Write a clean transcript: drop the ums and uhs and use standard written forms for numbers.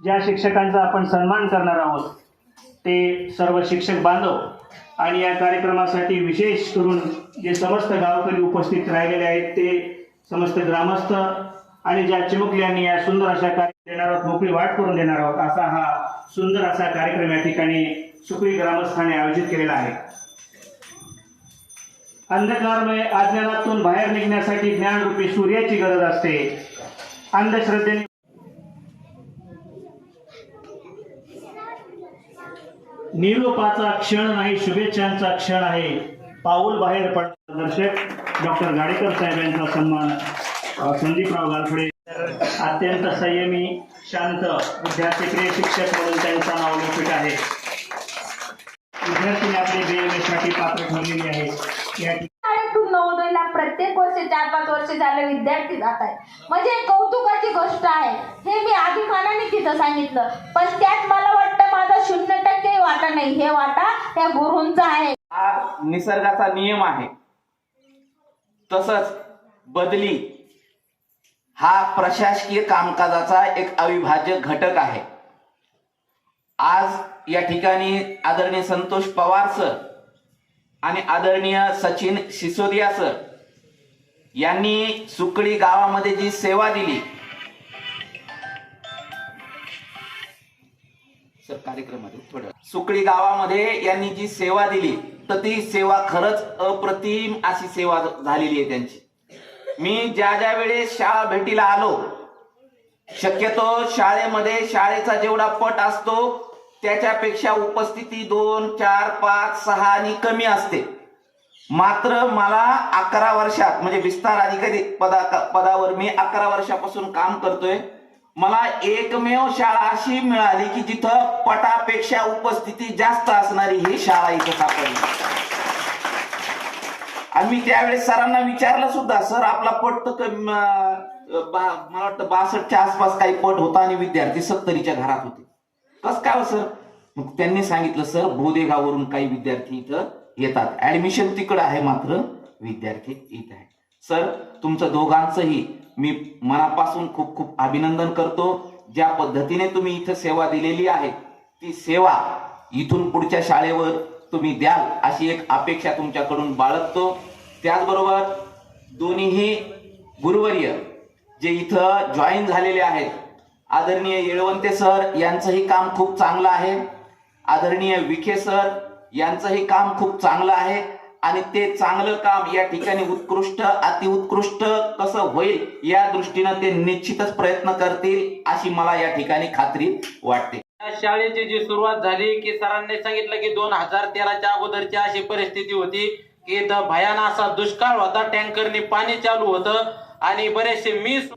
ज्या शिक्षकांचा आपण सन्मान करणार आहोत ते सर्व शिक्षक बांधव आणि या कार्यक्रमासाठी विशेष करून जे समस्त गावकरी उपस्थित राहिलेले आहेत ते समस्त ग्रामस्थ आणि ज्या चिमुकल्यांनी या सुंदर अशा कार्यक्रम देणार आहोत, मोकळी वाट करून देणार आहोत असा हा सुंदर असा कार्यक्रम या ठिकाणी सुकळी ग्रामस्थाने आयोजित केलेला आहे। अंधकारमय अज्ञानातून बाहेर निघण्यासाठी ज्ञानरूपी सूर्याची गरज असते। अंधश्रद्धेने निरोपाचा क्षण नाही, शुभेच्छांचा क्षण आहे। पाऊल बाहेर पडणारा दर्शक डॉक्टर गाडेकर साहेब यांचा सन्मान संदीपराव गालफडे अत्यंत संयमी शांत विद्यार्थीप्रिय शिक्षक म्हणून त्यांचा नावलौकिक आहे। विद्यार्थी आपले BMS साठी पात्र ठरलेले आहेत। या नवोदयला प्रत्येक वर्षी 4-5 वर्ष झाले विद्यार्थी जात आहेत, म्हणजे कौतुकाची गोष्ट आहे। हे मी अभिमानाने तिथं सांगितलं, पण त्यात मला वाटतं माझा 0% वाटा नाही, हे वाटा त्या गुरूंचा आहे। हा निसर्गाचा नियम आहे। तसंच बदली हा प्रशासकीय कामकाजाचा एक अविभाज्य घटक आहे। आज या ठिकाणी आदरणीय संतोष पवार सर आणि आदरणीय सचिन सिसोदिया सर यांनी सुकळी गावामध्ये जी सेवा दिली, सर कार्यक्रमामध्ये थोडं सुकळी गावामध्ये यांनी जी सेवा दिली तर ती सेवा खरंच अप्रतिम अशी सेवा झालेली आहे त्यांची। मी ज्या ज्या वेळेस शाळा भेटीला आलो, शक्यतो शाळेमध्ये शाळेचा जेवढा पट असतो त्याच्यापेक्षा उपस्थिती 2, 4, 5, 6 आणि कमी असते। मात्र मला 11 वर्षात म्हणजे विस्तार अधिकारी पदावर मी 11 वर्षापासून काम करतोय, मला एकमेव शाळा अशी मिळाली की जिथं पटापेक्षा उपस्थिती जास्त असणारी ही शाळा इथं सापडली। आम्ही त्यावेळेस सरांना विचारलं सुद्धा, सर आपला पट तर मला वाटतं 62च्या आसपास काही पट होता आणि विद्यार्थी 70च्या घरात होते, कस काय हो सर? मग त्यांनी सांगितलं, सर बोदेगाववरून काही विद्यार्थी इथं येतात, ऍडमिशन तिकडं आहे मात्र विद्यार्थी इथं आहे। सर तुमचं दोघांचंही मी मनापासून खूप खूप अभिनंदन करतो। ज्या पद्धतीने तुम्ही इथं सेवा दिलेली आहे ती सेवा इथून पुढच्या शाळेवर तुम्ही द्याल अशी एक अपेक्षा तुमच्याकडून बाळगतो। त्याचबरोबर दोन्हीही गुरुवर्य जे इथं जॉईन झालेले आहेत, आदरणीय येळवंते सर यांचंही काम खूप चांगलं आहे, आदरणीय विखे सर यांचंही काम खूप चांगलं आहे आणि ते चांगलं काम या ठिकाणी उत्कृष्ट अतिउत्कृष्ट कसं होईल या दृष्टीनं ते निश्चितच प्रयत्न करतील अशी मला या ठिकाणी खात्री वाटते। शाळेची जी सुरुवात झाली की सरांनी सांगितलं की 2013च्या अगोदरची अशी परिस्थिती होती की इथं भयानक असा दुष्काळ होता, टँकरने पाणी चालू होतं आणि बरेचसे मिस